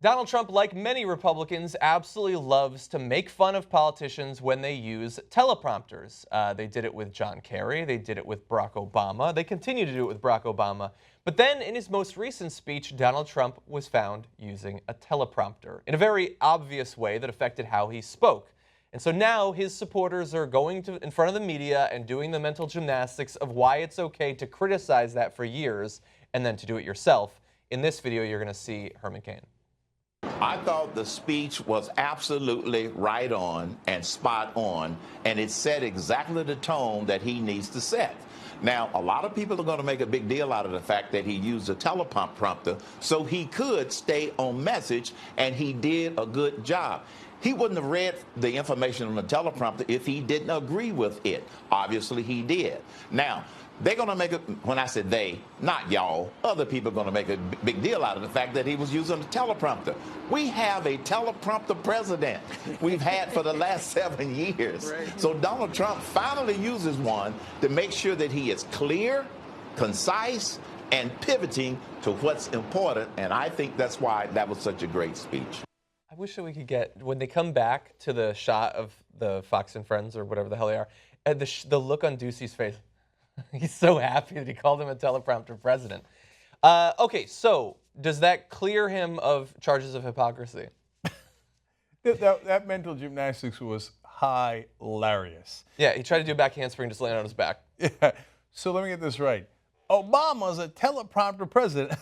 Donald Trump, like many Republicans, absolutely loves to make fun of politicians when they use teleprompters. They did it with John Kerry. They did it with Barack Obama. They continue to do it with Barack Obama. But then in his most recent speech, Donald Trump was found using a teleprompter in a very obvious way that affected how he spoke. And so now his supporters are going in front of the media and doing the mental gymnastics of why it's okay to criticize that for years and then to do it yourself. In this video, you're going to see Herman Cain. I thought the speech was absolutely right on and spot on, and it set exactly the tone that he needs to set. Now, a lot of people are going to make a big deal out of the fact that he used a teleprompter so he could stay on message, and he did a good job. He wouldn't have read the information on the teleprompter if he didn't agree with it. Obviously, he did. Now, they're going to make it, when I said they, not y'all, other people are going to make a big deal out of the fact that he was using a teleprompter. We have a teleprompter president we've had for the last 7 years. Right. So Donald Trump finally uses one to make sure that he is clear, concise, and pivoting to what's important. And I think that's why that was such a great speech. I wish that we could get, when they come back to the shot of the Fox and Friends or whatever the hell they are, and the look on Ducey's face. He's so happy that he called him a teleprompter president. Okay, so does that clear him of charges of hypocrisy? that mental gymnastics was hilarious. Yeah, he tried to do a back handspring, just laying on his back. Yeah. So let me get this right. Obama's a teleprompter president.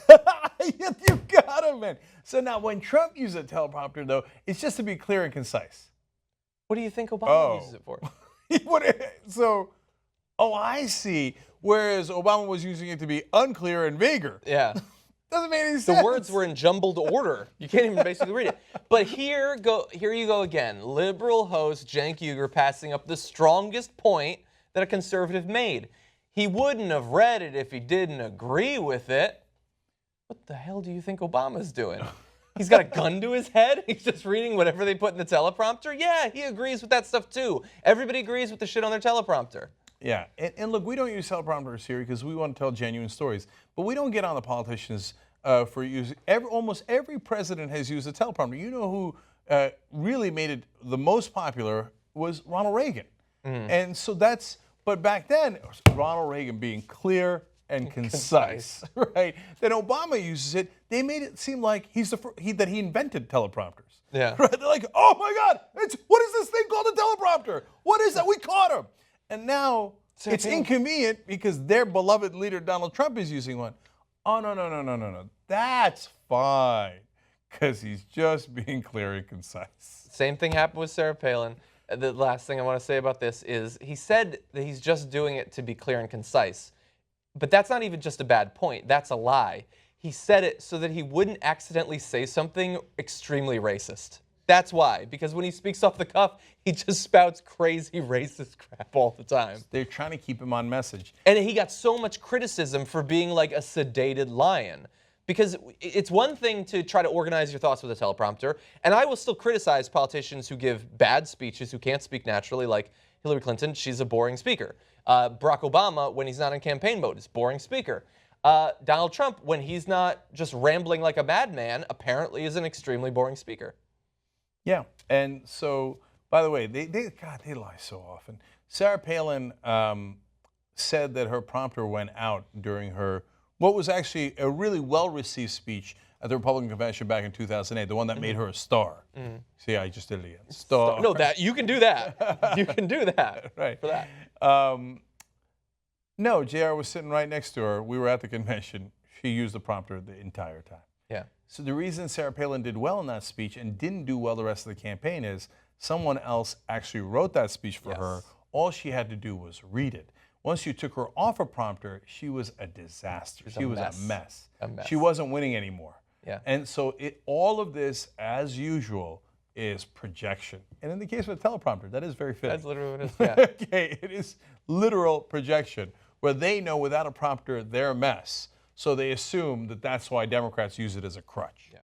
You got him, man. So now when Trump uses a teleprompter, though, it's just to be clear and concise. What do you think Obama uses it for? Oh, I see. Whereas Obama was using it to be unclear and vaguer. Yeah. Doesn't make any sense. The words were in jumbled order. You can't even basically read it. But here you go again. Liberal host Cenk Uygur passing up the strongest point that a conservative made. He wouldn't have read it if he didn't agree with it. What the hell do you think Obama's doing? He's got a gun to his head? He's just reading whatever they put in the teleprompter? Yeah, he agrees with that stuff too. Everybody agrees with the shit on their teleprompter. Yeah, and look, we don't use teleprompters here because we want to tell genuine stories. But we don't get on the politicians for using. Almost every president has used a teleprompter. You know who really made it the most popular was Ronald Reagan. And so but back then, it was Ronald Reagan being clear and concise, right? Then Obama uses it. They made it seem like that he invented teleprompters. Yeah. Right? They're like, oh my God, what is this thing called a teleprompter? What is that? We caught him. And now it's inconvenient because their beloved leader, Donald Trump, is using one. Oh, no. That's fine because he's just being clear and concise. Same thing happened with Sarah Palin. The last thing I want to say about this is he said that he's just doing it to be clear and concise. But that's not even just a bad point. That's a lie. He said it so that he wouldn't accidentally say something extremely racist. That's why, because when he speaks off the cuff, he just spouts crazy racist crap all the time. They're trying to keep him on message. And he got so much criticism for being like a sedated lion. Because it's one thing to try to organize your thoughts with a teleprompter, and I will still criticize politicians who give bad speeches, who can't speak naturally, like Hillary Clinton. She's a boring speaker. Barack Obama, when he's not in campaign mode, is a boring speaker. Donald Trump, when he's not just rambling like a madman, apparently is an extremely boring speaker. Yeah, and so, by the way, they lie so often. Sarah Palin said that her prompter went out during what was actually a really well-received speech at the Republican convention back in 2008, the one that made her a star. See, I just did it again. Star. No, you can do that. You can do that. Right. For that. No, JR was sitting right next to her. We were at the convention. She used the prompter the entire time. Yeah. So the reason Sarah Palin did well in that speech and didn't do well the rest of the campaign is someone else actually wrote that speech for her. All she had to do was read it. Once you took her off a prompter, she was a disaster. She was a mess. She wasn't winning anymore. Yeah. And so all of this, as usual, is projection. And in the case of a teleprompter, that is very fitting. That's literally what it is, yeah. Okay, it is literal projection, where they know without a prompter they're a mess. So they assume that that's why Democrats use it as a crutch. Yeah.